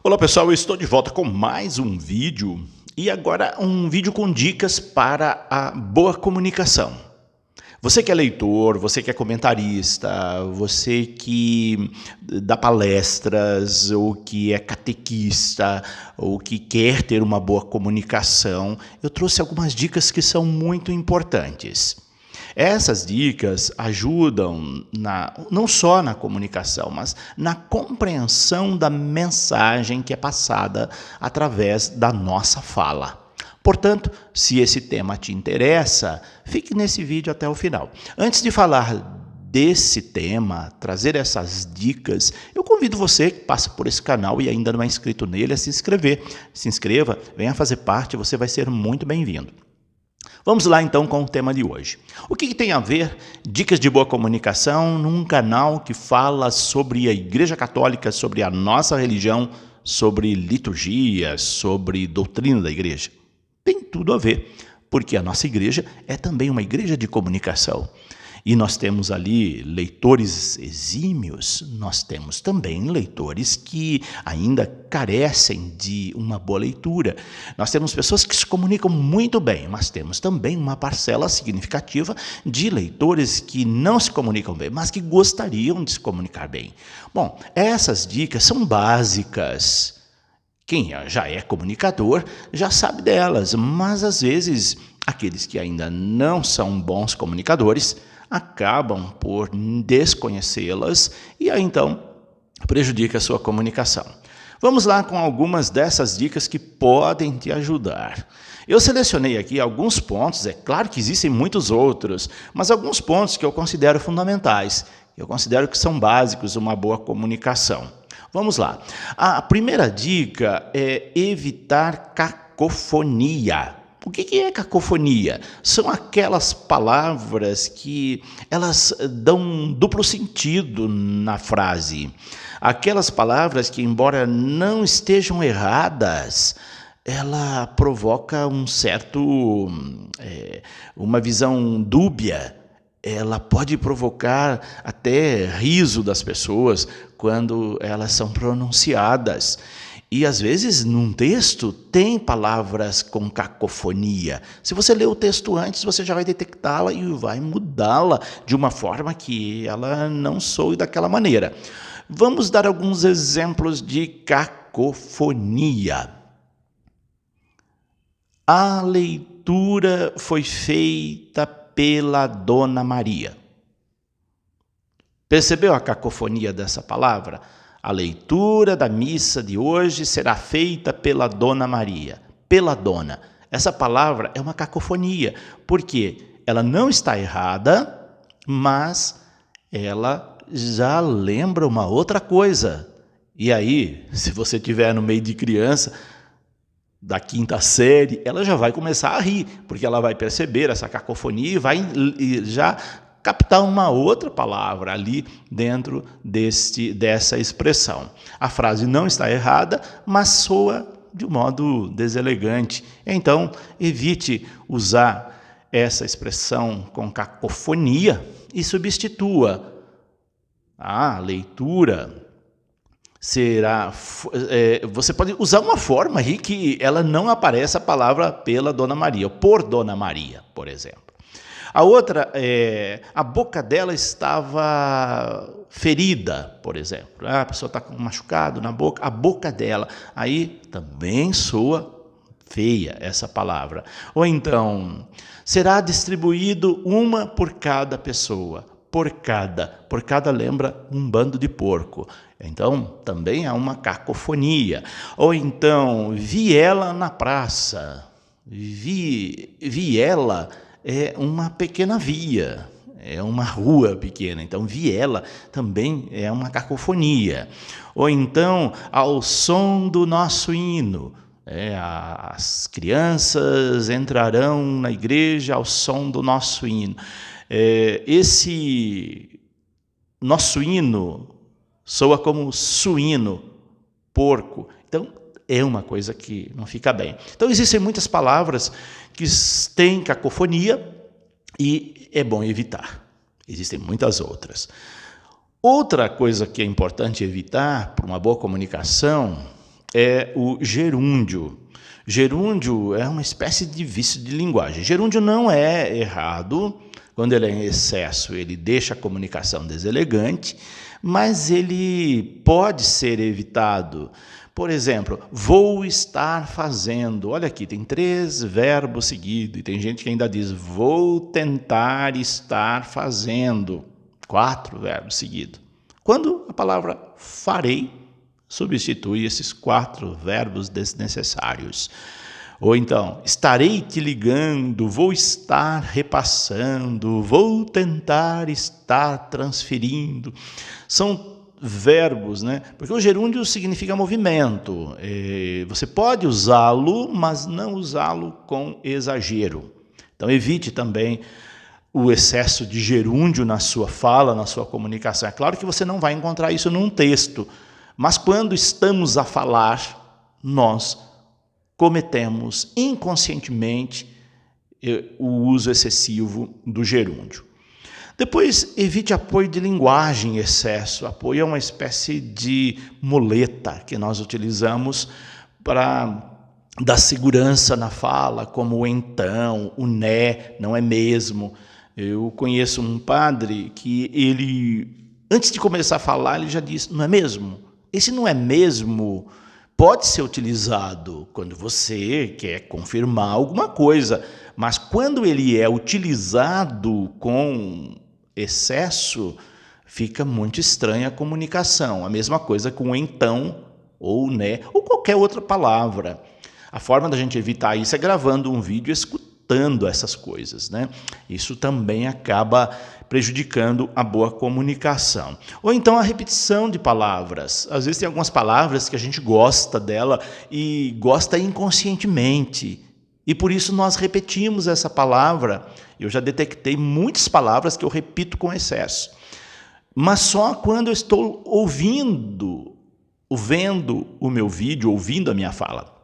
Olá pessoal, eu estou de volta com mais um vídeo e agora um vídeo com dicas para a boa comunicação. Você que é leitor, você que é comentarista, você que dá palestras ou que é catequista ou que quer ter uma boa comunicação, eu trouxe algumas dicas que são muito importantes. Essas dicas ajudam não só na comunicação, mas na compreensão da mensagem que é passada através da nossa fala. Portanto, se esse tema te interessa, fique nesse vídeo até o final. Antes de falar desse tema, trazer essas dicas, eu convido você que passa por esse canal e ainda não é inscrito nele a se inscrever. Se inscreva, venha fazer parte, você vai ser muito bem-vindo. Vamos lá então com o tema de hoje. O que tem a ver dicas de boa comunicação num canal que fala sobre a Igreja Católica, sobre a nossa religião, sobre liturgia, sobre doutrina da igreja? Tem tudo a ver, porque a nossa igreja é também uma igreja de comunicação. E nós temos ali leitores exímios, nós temos também leitores que ainda carecem de uma boa leitura. Nós temos pessoas que se comunicam muito bem, mas temos também uma parcela significativa de leitores que não se comunicam bem, mas que gostariam de se comunicar bem. Bom, essas dicas são básicas. Quem já é comunicador já sabe delas, mas às vezes aqueles que ainda não são bons comunicadores acabam por desconhecê-las e aí então prejudica a sua comunicação. Vamos lá com algumas dessas dicas que podem te ajudar. Eu selecionei aqui alguns pontos, é claro que existem muitos outros, mas alguns pontos que eu considero fundamentais, eu considero que são básicos uma boa comunicação. Vamos lá. A primeira dica é evitar cacofonia. O que é cacofonia? São aquelas palavras que elas dão um duplo sentido na frase. Aquelas palavras que, embora não estejam erradas, ela provoca uma visão dúbia. Ela pode provocar até riso das pessoas quando elas são pronunciadas. E, às vezes, num texto, tem palavras com cacofonia. Se você ler o texto antes, você já vai detectá-la e vai mudá-la de uma forma que ela não soe daquela maneira. Vamos dar alguns exemplos de cacofonia. A leitura foi feita pela Dona Maria. Percebeu a cacofonia dessa palavra? A leitura da missa de hoje será feita pela Dona Maria. Pela Dona. Essa palavra é uma cacofonia, porque ela não está errada, mas ela já lembra uma outra coisa. E aí, se você estiver no meio de criança da quinta série, ela já vai começar a rir, porque ela vai perceber essa cacofonia e vai já captar uma outra palavra ali dentro dessa expressão. A frase não está errada, mas soa de um modo deselegante. Então, evite usar essa expressão com cacofonia e substitua a leitura. Você pode usar uma forma aí que ela não apareça a palavra pela Dona Maria, por Dona Maria, por exemplo. A outra a boca dela estava ferida, por exemplo. A pessoa está com um machucado na boca, a boca dela. Aí também soa feia essa palavra. Ou então, será distribuído uma por cada pessoa. Por cada lembra um bando de porco. Então, também há uma cacofonia. Ou então, viela na praça. Viela é uma pequena via, é uma rua pequena. Então, viela também é uma cacofonia. Ou então, ao som do nosso hino. As crianças entrarão na igreja ao som do nosso hino. Esse nosso hino soa como suíno, porco. Então, é uma coisa que não fica bem. Então, existem muitas palavras que têm cacofonia e é bom evitar. Existem muitas outras. Outra coisa que é importante evitar para uma boa comunicação é o gerúndio. Gerúndio é uma espécie de vício de linguagem. Gerúndio não é errado. Quando ele é em excesso, ele deixa a comunicação deselegante, mas ele pode ser evitado. Por exemplo, vou estar fazendo. Olha aqui, tem 3 verbos seguidos, e tem gente que ainda diz vou tentar estar fazendo. 4 verbos seguidos. Quando a palavra farei substitui esses 4 verbos desnecessários. Ou então, estarei te ligando, vou estar repassando, vou tentar estar transferindo. São verbos, né? Porque o gerúndio significa movimento. Você pode usá-lo, mas não usá-lo com exagero. Então, evite também o excesso de gerúndio na sua fala, na sua comunicação. É claro que você não vai encontrar isso num texto, mas quando estamos a falar, nós cometemos inconscientemente o uso excessivo do gerúndio. Depois, evite apoio de linguagem em excesso. Apoio é uma espécie de muleta que nós utilizamos para dar segurança na fala, como o então, o né, não é mesmo. Eu conheço um padre que ele, antes de começar a falar, ele já disse, não é mesmo? Esse não é mesmo pode ser utilizado quando você quer confirmar alguma coisa, mas quando ele é utilizado com excesso, fica muito estranha a comunicação. A mesma coisa com então, ou né, ou qualquer outra palavra. A forma da gente evitar isso é gravando um vídeo, escutando essas coisas, né? Isso também acaba prejudicando a boa comunicação. Ou então a repetição de palavras. Às vezes tem algumas palavras que a gente gosta dela e gosta inconscientemente. E por isso nós repetimos essa palavra. Eu já detectei muitas palavras que eu repito com excesso. Mas só quando eu estou ouvindo, vendo o meu vídeo, ouvindo a minha fala.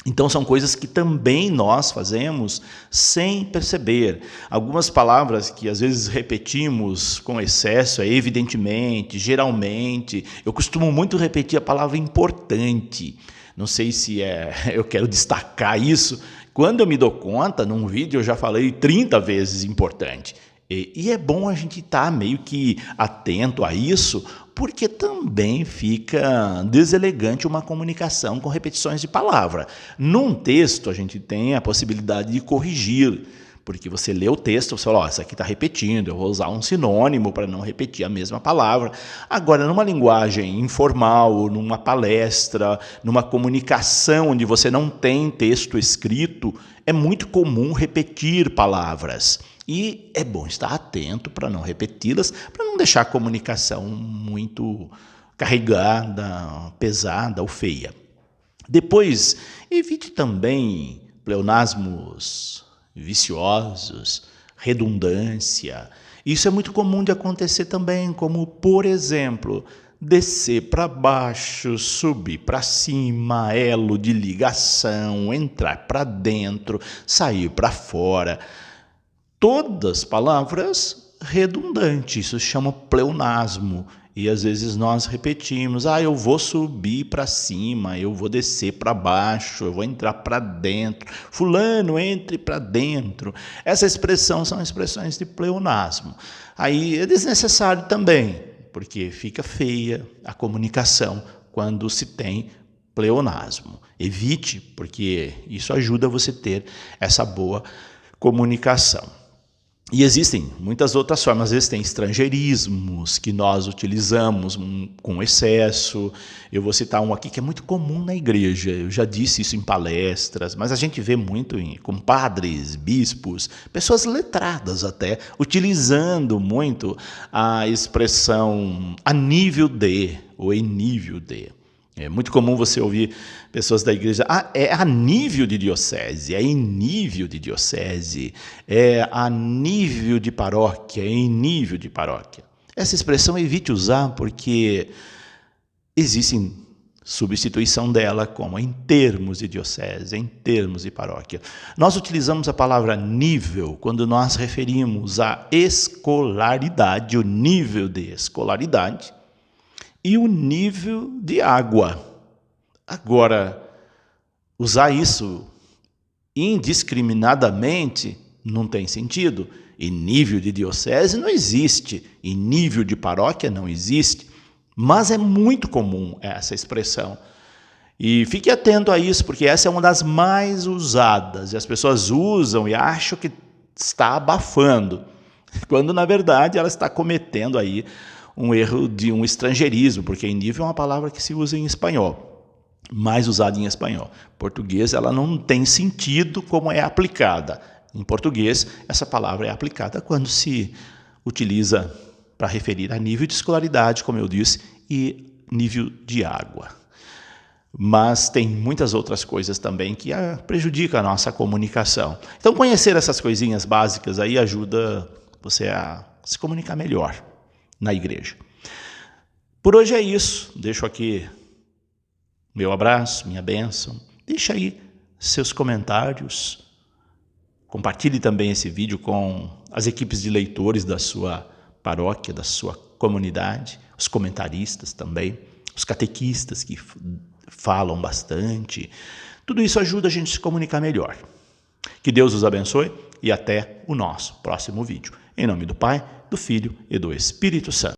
Então, são coisas que também nós fazemos sem perceber. Algumas palavras que às vezes repetimos com excesso, evidentemente, geralmente. Eu costumo muito repetir a palavra importante. Não sei se eu quero destacar isso. Quando eu me dou conta, num vídeo eu já falei 30 vezes importante. E é bom a gente estar meio que atento a isso, porque também fica deselegante uma comunicação com repetições de palavra. Num texto, a gente tem a possibilidade de corrigir, porque você lê o texto, você fala, isso aqui está repetindo, eu vou usar um sinônimo para não repetir a mesma palavra. Agora, numa linguagem informal, numa palestra, numa comunicação onde você não tem texto escrito, é muito comum repetir palavras. E é bom estar atento para não repeti-las, para não deixar a comunicação muito carregada, pesada ou feia. Depois, evite também pleonasmos viciosos, redundância. Isso é muito comum de acontecer também, como, por exemplo, descer para baixo, subir para cima, elo de ligação, entrar para dentro, sair para fora. Todas palavras redundantes, isso se chama pleonasmo. E às vezes nós repetimos, eu vou subir para cima, eu vou descer para baixo, eu vou entrar para dentro. Fulano, entre para dentro. Essa expressão são expressões de pleonasmo. Aí é desnecessário também, porque fica feia a comunicação quando se tem pleonasmo. Evite, porque isso ajuda você a ter essa boa comunicação. E existem muitas outras formas, existem estrangeirismos que nós utilizamos com excesso. Eu vou citar um aqui que é muito comum na igreja, eu já disse isso em palestras, mas a gente vê muito com padres, bispos, pessoas letradas até, utilizando muito a expressão a nível de, ou em nível de. É muito comum você ouvir pessoas da igreja, é a nível de diocese, é em nível de diocese, é a nível de paróquia, é em nível de paróquia. Essa expressão evite usar porque existe substituição dela como em termos de diocese, em termos de paróquia. Nós utilizamos a palavra nível quando nós referimos à escolaridade, o nível de escolaridade, e o nível de água. Agora, usar isso indiscriminadamente não tem sentido. E nível de diocese não existe, e nível de paróquia não existe, mas é muito comum essa expressão. E fique atento a isso, porque essa é uma das mais usadas, e as pessoas usam e acham que está abafando, quando na verdade ela está cometendo aí um erro de um estrangeirismo, porque nível é uma palavra que se usa em espanhol, mais usada em espanhol. Em português ela não tem sentido como é aplicada. Em português, essa palavra é aplicada quando se utiliza para referir a nível de escolaridade, como eu disse, e nível de água. Mas tem muitas outras coisas também que prejudicam a nossa comunicação. Então, conhecer essas coisinhas básicas aí ajuda você a se comunicar melhor na igreja. Por hoje é isso. Deixo aqui meu abraço, minha bênção. Deixa aí seus comentários. Compartilhe também esse vídeo com as equipes de leitores da sua paróquia, da sua comunidade, os comentaristas também, os catequistas que falam bastante. Tudo isso ajuda a gente a se comunicar melhor. Que Deus os abençoe e até o nosso próximo vídeo. Em nome do Pai, do Filho e do Espírito Santo.